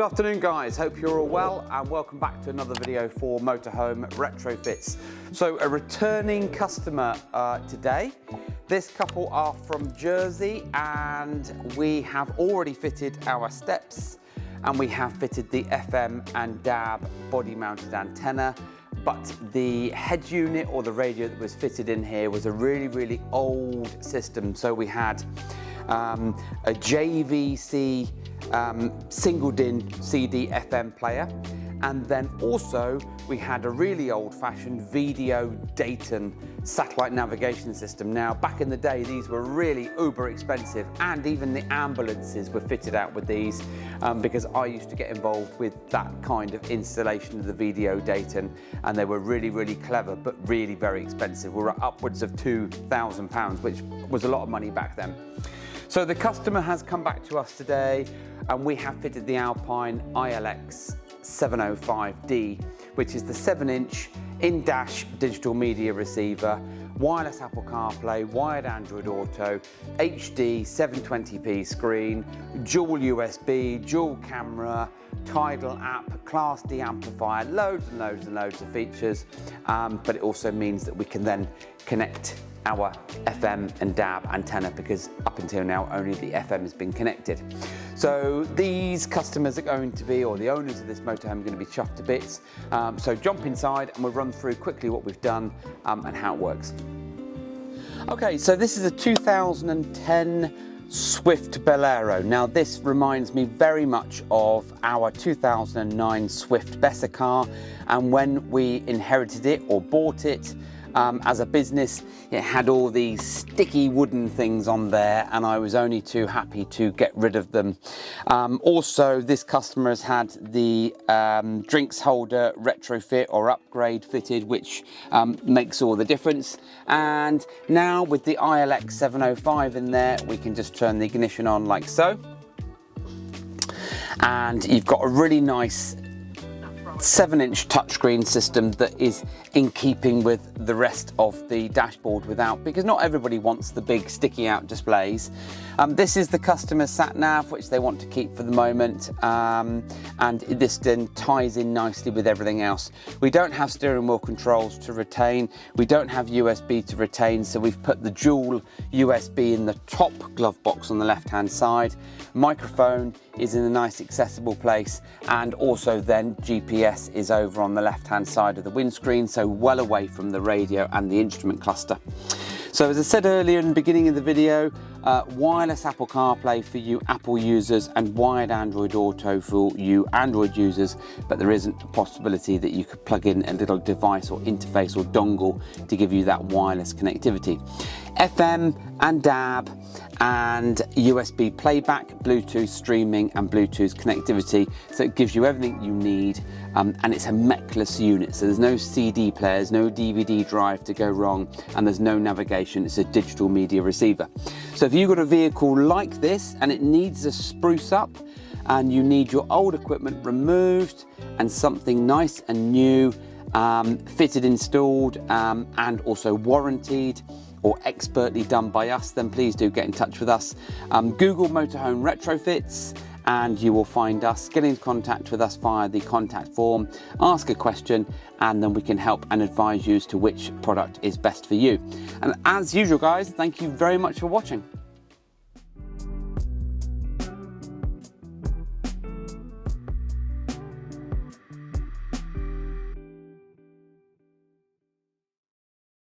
afternoon guys, hope you're all well and welcome back to another video for Motorhome Retrofits. So a returning customer today. This couple are from Jersey and we have already fitted our steps and we have fitted the FM and DAB body mounted antenna, but the head unit or the radio that was fitted in here was a really old system. So we had a JVC single DIN CD FM player, and then also we had a really old-fashioned video Dayton satellite navigation system. Now back in the day these were really uber expensive, and even the ambulances were fitted out with these because I used to get involved with that kind of installation of the video Dayton, and they were really clever but really very expensive. We were upwards of £2,000, which was a lot of money back then. So the customer has come back to us today and we have fitted the Alpine iLX-705D, which is the 7-inch in-dash digital media receiver, wireless Apple CarPlay, wired Android Auto, HD 720p screen, dual USB, dual camera, Tidal app, Class D amplifier, loads and loads of features, but it also means that we can then connect our FM and DAB antenna, because up until now only the FM has been connected. So these customers are going to be, or the owners of this motorhome, are going to be chuffed to bits. So jump inside and we'll run through quickly what we've done and how it works. Okay, so this is a 2010 Swift Bolero. Now this reminds me very much of our 2009 Swift Besser car, and when we inherited it or bought it, as a business, it had all these sticky wooden things on there and I was only too happy to get rid of them. Also, this customer has had the drinks holder retrofit or upgrade fitted, which makes all the difference. And now with the iLX-705 in there, we can just turn the ignition on like so. And you've got a really nice 7-inch touchscreen system that is in keeping with the rest of the dashboard without, because not everybody wants the big sticky out displays. This is the customer sat nav, which they want to keep for the moment, and this then ties in nicely with everything else. We don't have steering wheel controls to retain, we don't have USB to retain, so we've put the dual USB in the top glove box on the left hand side. Microphone is in a nice accessible place, and also then GPS is over on the left hand side of the windscreen, so well away from the radio and the instrument cluster. So as I said earlier in the beginning of the video, wireless Apple CarPlay for you Apple users and wired Android Auto for you Android users, but there isn't a possibility that you could plug in a little device or interface or dongle to give you that wireless connectivity. FM and DAB and USB playback, Bluetooth streaming and Bluetooth connectivity, so it gives you everything you need, and it's a mechless unit, so there's no CD players, no DVD drive to go wrong, and there's no navigation. It's a digital media receiver. So if you've got a vehicle like this and it needs a spruce up and you need your old equipment removed and something nice and new fitted, installed, and also warranted or expertly done by us, then please do get in touch with us. Google Motorhome Retrofits and you will find us. Get in contact with us via the contact form, ask a question, and then we can help and advise you as to which product is best for you. And as usual guys, thank you very much for watching.